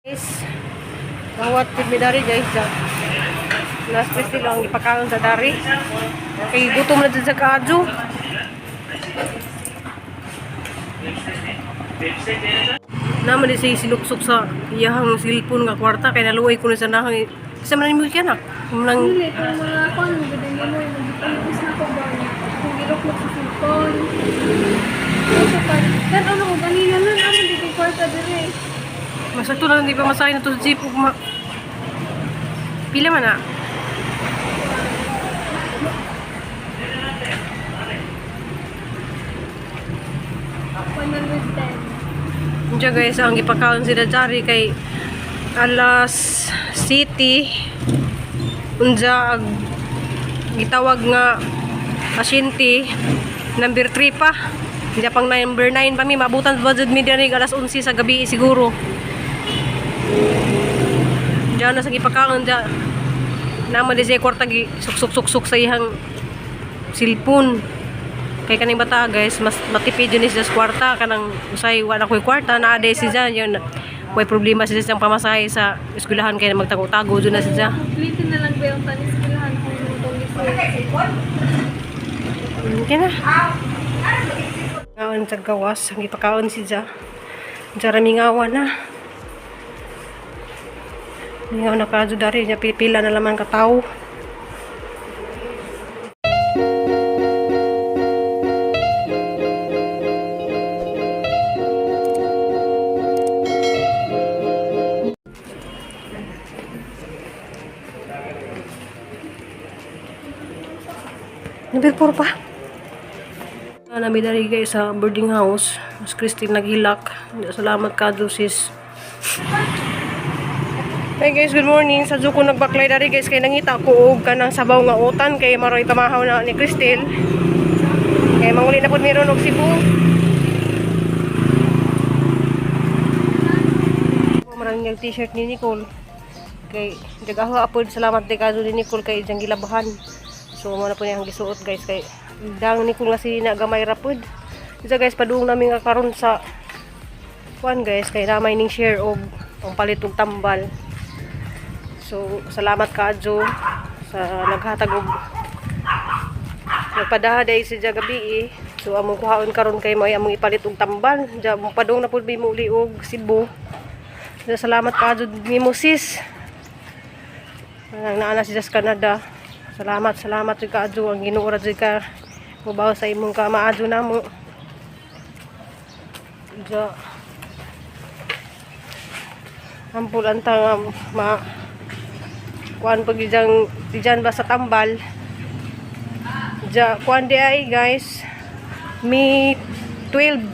Guys, kawat mi dari guys ja. Last pasti lang ipakaon sa dari. Kay gutom na dyan sa kadyo. Naman di siya siluksok sa iyahang silpon nga kwarta kay naluway ko na sa nahang isa man mo yan ah. Nang Dili ko mga kon gudin mo nagipalipis na ko ba niya. Kung giloklok sa silpon. Ito pa. Kan ano ko ganina na naman di ko kwarta dire. masakto na hindi pa masahin na to sa jeep pila man na. Diyan guys, ang ipakaon sila Jari kay alas city unja gitawag nga pasyente number 3 pa. Diyan pang number 9 pa mi mabutan budget mi diri alas 11 sa gabi siguro. Diyan na sa ipakaon diyan. Naman di siya kwarta gi suksuk-suksuk sa ihang silpon. Kay kaning bata guys, mas matipid yun sa kwarta kanang usay wala ko'y kwarta na ade siya yun. Way problema siya sa pamasahe sa eskwelahan kay magtago-tago dun na siya. Complete na lang ba yung tanis eskwelahan kung nung Okay na. Ngawan sa gawas, ang ipakaon siya. Diyan mingawan na. Mingaw na kadyo dari niya pipila na laman ka tao. Number 4 pa. Nami dari guys sa boarding house. Mas Christine naghilak. Salamat ka sis. Hey guys, good morning. Sa Juko nagbaklay dari guys kay nangita ko og kanang sabaw nga utan kay maroy pamahaw na ni Christine. Kay manguli na pud meron og Cebu. Maraming t-shirt ni Nicole. Kay dagaho apod salamat di kaso ni Nicole kay ijang gilabahan. So mo na po niyang gisuot guys kay dang ni ko nga si nagamay rapod. Isa guys paduong namin nga karon sa kuan guys kay namay ning share og ang palit og tambal. So salamat kaadyo sa naghatag og nagpadaha dai si gabi So among kuhaon karon kay mo among ipalit og tambal. Ja mo padung na pud bi muli og Cebu. So, salamat kaadyo nimo sis. Naana si sa Canada. Salamat jud kaadyo ang Ginoo ra jud ka mubaw sa imong kamaadyo namo. Ja ampul antang ma kuan pag diyan ba sa tambal. Ja kuan di ay guys. Mi 12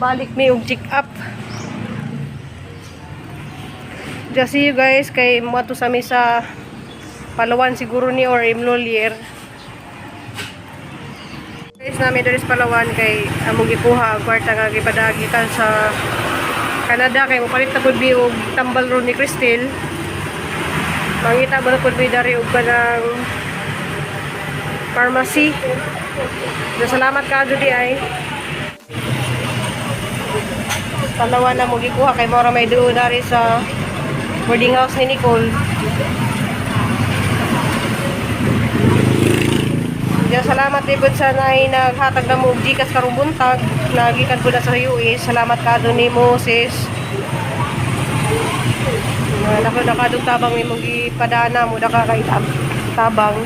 balik mi og check up. Ja see you guys kay mo to sa mi sa Palawan siguro ni or Imlolier. Guys namin dari sa Palawan kay among gikuha ang kwarta nga gipadagitan sa Canada kay mopalit na pud bi og tambal ron ni Crystal. Mangita ba na pud bi dari og kanang pharmacy. Salamat kaadyo di ay. Palawan na mo gikuha kay mora may duo dari sa boarding house ni Nicole. Diyan salamat ibig sa nay naghatag na mo og gikas karong buntag nagikan pud sa US. Salamat kaadto nimo sis. Nako nakadong tabang imong gipadana mo daka kay tabang.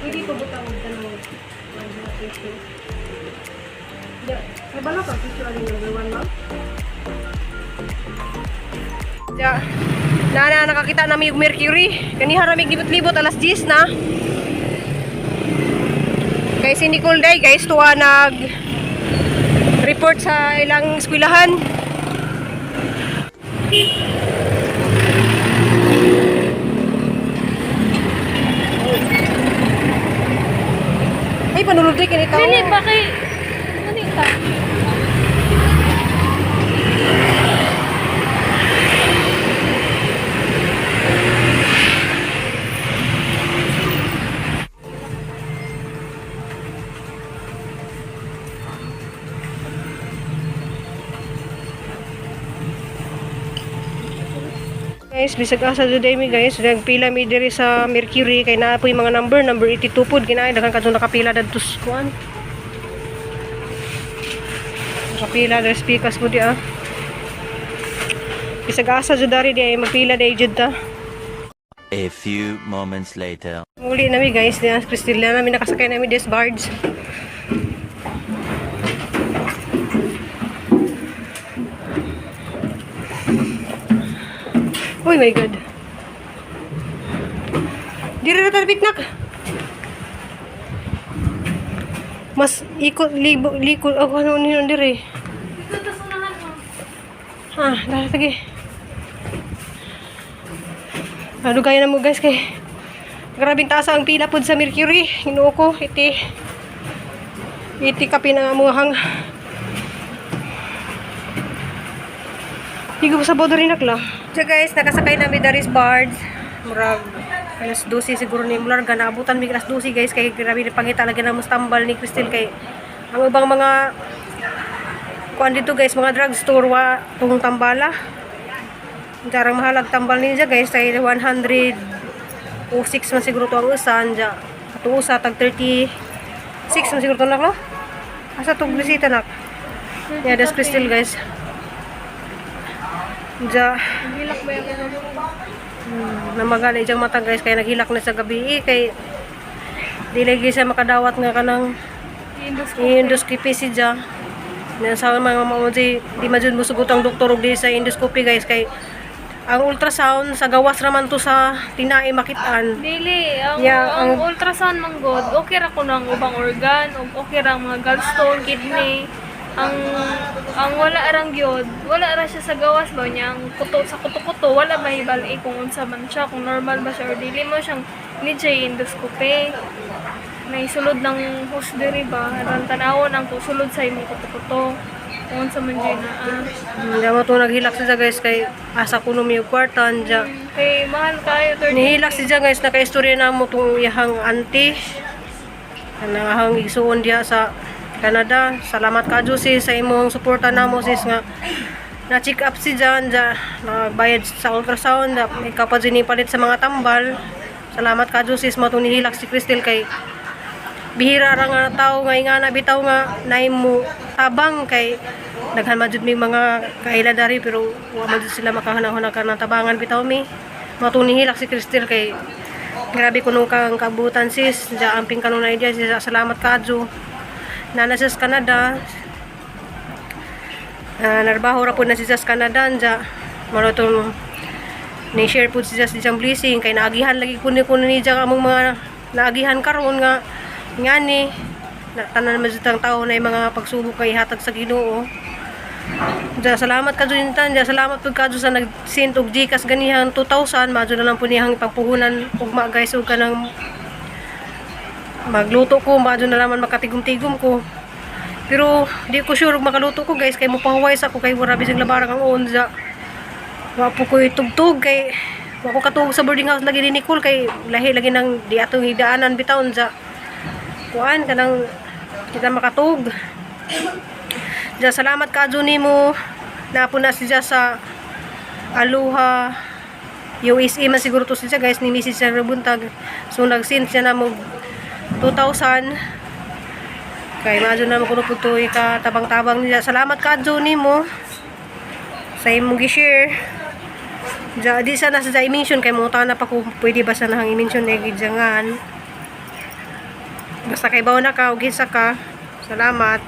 Pwede ko butang og tanong. May bala ka picture ani number 1 ma? Ja. Nakakita na mi og Mercury. Kaniha ra mig libot-libot alas 10 na. Kay si Nicole day guys tuwa nag report sa ilang eskwelahan. panulod din kinita. Dili ba kay manita? Guys, bisag asa jud mi guys, nagpila mi diri sa Mercury kay naa po yung mga number 82 pud kinaay daghan kadto nakapila dadto kuan. Nakapila der speakers pud ah. Bisag asa jud dari di magpila day jud ta. A few moments later. Muli na mi guys, diyan sa Cristela na mi nakasakay na mi des barge. Oh my god. Diri ra ta piknak. Mas ikot likod ako ano ni diri. Ito ta sunahan mo. Dara lagi. Ano gaya na mo guys kay grabing taas ang pila pod sa Mercury. Hinuo ko iti kapi na amuhang. Higo sa bodo rin nakla. So guys, nakasakay namin Daris Bards. Murag alas 12 siguro ni Mular. Naabutan mi alas 12 guys. Kaya grabe na pangita lagi na mustambal ni Cristel. Kay ang ibang mga kuan dito guys, mga drugstore wa tong tambala. Jarang mahalag tambal ninja guys. Kay 106 man siguro to ang usan. Ito usa tag 36 man siguro to naklo. Asa tong bisita nak. Yeah, that's Cristel guys. Hilak ba yung Namagal ijang mata guys kaya naghilak na sa gabi kay di lagi siya makadawat nga kanang endoscopy siya. Sa mga mamuji di majud musugot ang doktor og di sa endoscopy guys kay ang ultrasound sa gawas raman to sa tinai makitaan. Dili, Yeah, ang ultrasound man god, okay ra ko nang ubang organ, okay ra ang mga gallstone, kidney. Ang wala arang gyud, wala ra siya sa gawas ba niya, ang kuto sa kuto-kuto, wala ba ibali kung unsa man siya, kung normal ba siya or dili mo siyang need siya endoscopy. May sulod ng hose diri ba, aran tanawon ang sulod sa imong kuto-kuto. Kung unsa man dyan Hindi mo to naghilak siya guys kay asa kuno mi og kwartan ja. Kay mahal kayo, 30. Nihilak siya guys naka-istorya na mo tong iyang auntie. Kanang ahang igsuon diha sa Canada. Salamat ka sis sa imong suporta namo sis nga na check up si Jan nagbayad sa ultrasound may kapag palit sa mga tambal. Salamat ka sis mo itong nihilak si Cristel kay bihira ra nga tao nga ingana bitaw nga naay mo tabang kay daghan man jud may mga kaila dari pero wa man jud sila makahanang-hanang ka ng tabangan bitaw mi mo itong nihilak si Cristel kay grabe kuno kang kabutan sis ja amping kanunay dia sis. Salamat ka nana sa Canada. Narbaho ra po na siya sa Canada. Marotong ni-share po siya sa isang blessing. Kaya naagihan lagi po ni niya among mga naagihan karon nga ngani. Tanan naman sa tao na yung mga pagsubok kay hatag sa Ginoo. Salamat ka dyan. Salamat po ka sa nag-send og Gcash ganihang 2,000. Madyo na lang po niyang pagpuhunan ugma guys. Huwag ka ng magluto ko, madyo na naman makatigom-tigom ko. Pero di ko sure makaluto ko guys kay mupahuway sa ko kay wala bisig labarang ang unza. Wa po ko itugtog kay wa ko katug sa boarding house lagi ni Nicole kay lahi lagi nang di atong hidaanan bitaon sa kuan kanang kita makatug. Salamat ka nimo na po na siya sa Aloha USA man siguro to siya guys ni Mrs. Buntag. So nag-send siya na mo 2,000 kay madyo na makuno po ito ikatabang-tabang niya. Salamat ka nimo sa imong gi-share di sana sa i-mention kay mo na pa kung pwede ba sa nahang i-mention na gidyangan basta kay bawa na ka o gisa ka. Salamat.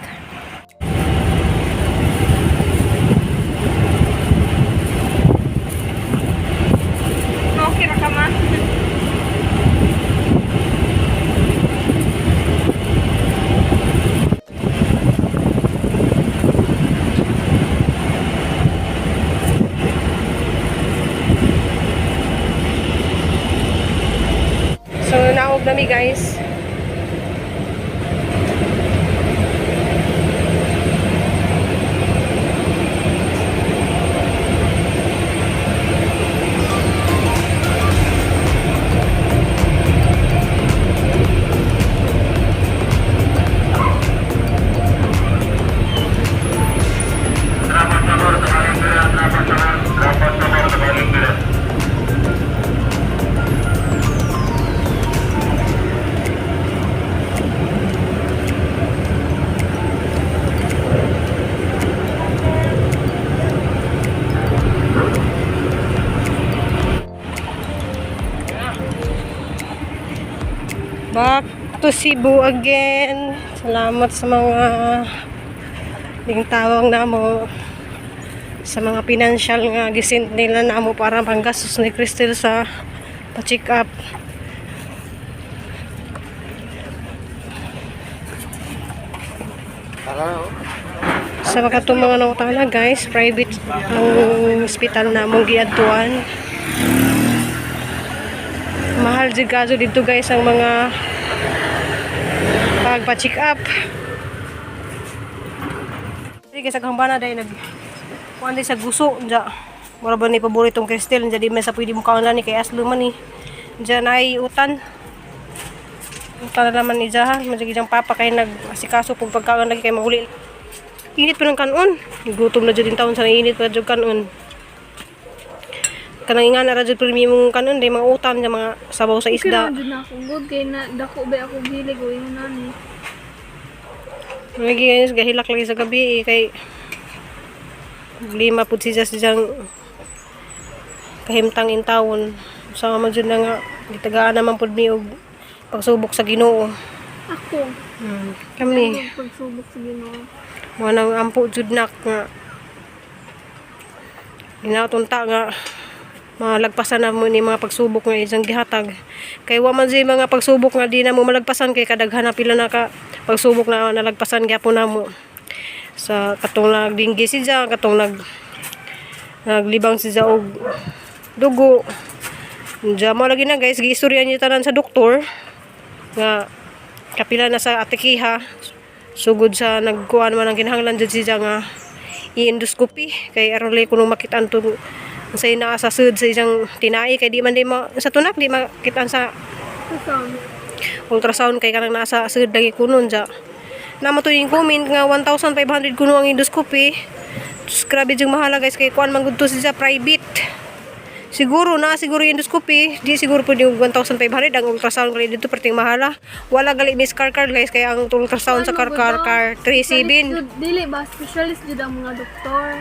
Okay ra ka ma? So naog nami guys. to Cebu again. Salamat sa mga tawag na mo, sa mga financial nga gisint nila na mo para panggastos ni Crystal sa pa-check up. Sa mga itong mga nautala guys, private ang hospital na mong giadtuan. Mahal jud kaso dito guys ang mga pagpa-check up. Sige sa kambana dahil kuan sa guso dya. Mura ba ni paboritong Crystal dya di man sa pwede mo kaon ni kay aslo man ni. Dya na ay utan. Utan na naman ni dya ha. Madya diyang papa kay nag-asikaso kung pagkaon lagi kay mahuli. Init pa ng kanon. Gutom na dyan din taon sa init pa dyan kanon. Kanang nga na radyo premium mong kanon day mga utan dyan mga sabaw sa isda. Okay na ako good kay na dako ba ako gilig o yun nani. Lagi guys, gahilak lagi sa gabi kay lima pud siya siyang kahimtang in taon. Sama man jud na nga gitagaan naman pud mi og pagsubok sa Ginoo. Ako. Kami Pagsubok sa Ginoo. mo nang ampo jud nak nga ginatunta nga malagpasan na mo ni mga pagsubok nga isang gihatag. Kay wa man mga pagsubok nga di na mo malagpasan kay kadaghan na pila na ka pagsubok na nalagpasan gyapon namo. Sa katong nagdinggi siya, katong naglibang siya og dugo. Diya mo lagi na guys, giistorya niyo tanan sa doktor nga kapila na sa atikiha. Sugod sa nagkuhan man ang kinahanglan jud siya nga i-endoscopy kay aron lay kuno makitaan to sa ina sa sud sa isang tinai kay di man sa tunak di makitaan sa ultrasound kay kanang nasa sud lagi kunon ja. Namo to yung comment nga 1,500 kuno ang endoscopy. Grabe jung mahala guys kay kuan man gud to siya private. Siguro yung endoscopy, di siguro po yung 1,500 ang ultrasound kaya dito perting mahala. Wala gali miss karkar guys kaya ang ultrasound sa karkar 3,700. Dili ba specialist jud ang mga doktor.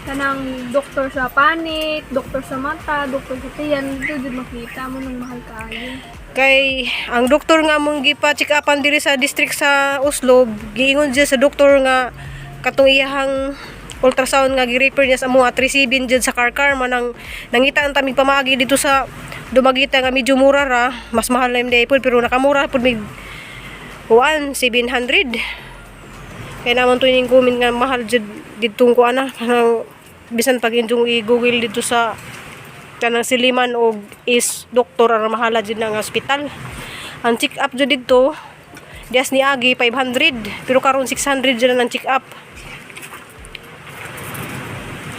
Kanang doktor sa panik, doktor sa mata, doktor sa tiyan, dito jud makita mo nang mahal kaayo. Kay ang doktor nga mong gipa-check upan diri sa district sa Oslo, giingon siya sa doktor nga katong iyahang ultrasound nga gi-refer niya sa mga 3,700 jud sa karkar man ang nangita ang tamig pamaagi dito sa Dumagita nga medyo mura ra, mas mahal na yung daypod pero nakamura pud mig 700. Kaya naman to yung comment nga mahal jud didtong ko ana kanang bisan pag inyong i-google dito sa kanang siliman og is doktor ara mahala jud nga ospital. Ang check up jud dito dias ni agi 500 pero karon 600 jud ang check up.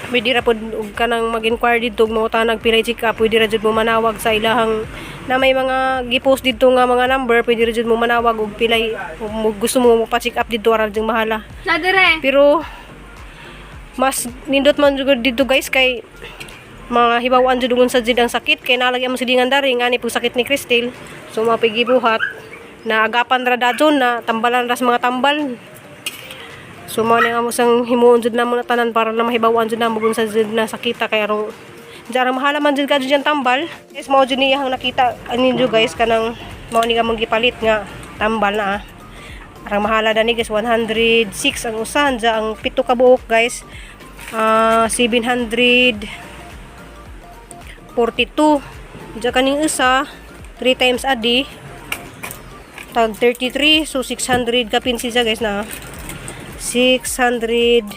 Pwede ra pod og kanang mag-inquire dito mo ta nagpilay check up, pwede ra jud mo manawag sa ilahang na may mga gi-post dito nga mga number, pwede ra jud mo manawag og pilay og gusto mo pa-check up dito ara jud mahala. Nadere. Pero mas nindot man jud dito guys kay mga hibawan jud unsa jud ang sakit kay nalagi ang silingan dari nga ni po sakit ni Crystal. So mapigibuhat na agapan ra dadyon na tambalan ra sa mga tambal. So mo nga mo sang himuon jud na mo tanan para na mahibawan jud na mo sa jud na sakita kay aron jarang mahala man jud ka jud tambal. Guys mao jud niyang nakita aninyo guys kanang mao ni ka mong gipalit nga tambal na. Arang mahala dani guys 106 ang usan ja ang pito ka buok guys. 742 ja kaning isa 3 times a day tag 33 so 600 ka pinsi ja guys na 693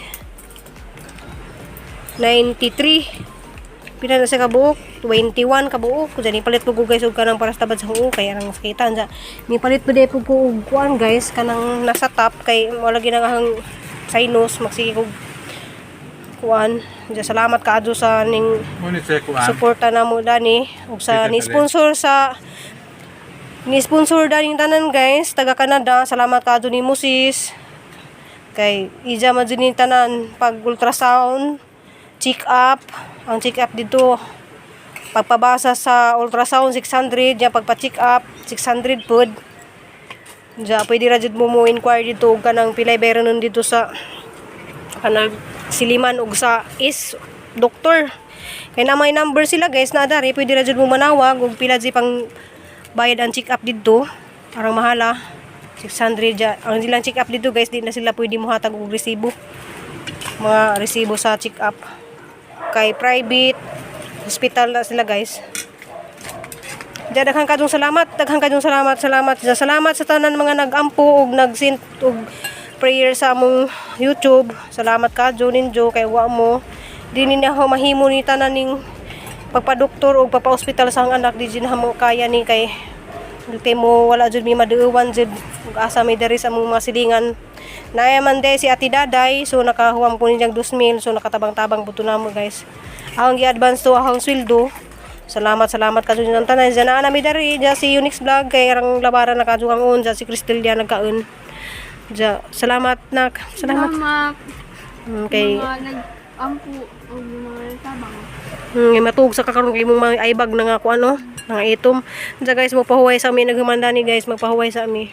pila na sa kabuok 21 kabuok kunya ni palit po ko guys og kanang para sa tabad sa huo kay arang sakitan ja ni palit pud po ko og kuan guys kanang nasa top kay wala ginahang sinus magsige og kuan ja salamat kaadto sa ning suporta namo dani ug sa ni sponsor daning tanan guys taga Canada salamat kaadto ni Moses kay ija man jud ni tanan pag ultrasound check up ang check up dito pagpabasa sa ultrasound 600 ya pagpa-check up 600 pud ja pwede ra jud mo inquire dito og kanang pilay bayranon dito sa kanang siliman og sa is doktor kay na may number sila guys na dari pwede ra jud mo manawag og pila jud pang bayad ang check up dito Arang mahala 600 ja. Ang ilang check up dito guys, di na sila pwede mohatag og resibo. Mga resibo sa check up. Kay private hospital na sila guys. Daghang kadong salamat, salamat sa tanan mga nag-ampo og nag-send og prayer sa among YouTube. Salamat kadyo ninyo kay wa mo dili na ho mahimo ni tanan ning pagpa-doktor o papa-hospital sa anak di na mo kaya ni kay mo wala jud mi maduuwan jud ug asa may diri sa among mga silingan. Nayaman day si Ati Daday, so nakahuam ko niyang 2,000, so nakatabang-tabang buto na mo guys. Ang gi-advance to akong sweldo. Salamat kadyo ng tanan. Diyan na nami dari diya si Unix Vlog kay arang labaran na kadyo ang diya si Cristel diya nagkaon. Diya salamat nak. Salamat. Okay. Mga nag-ampo o mga tabang. Matug sa kakaroon kay mong mga aibag na nga ko ano, nga itom. Diya guys, magpahuway sa amin naghumanda ni guys, magpahuway sa amin.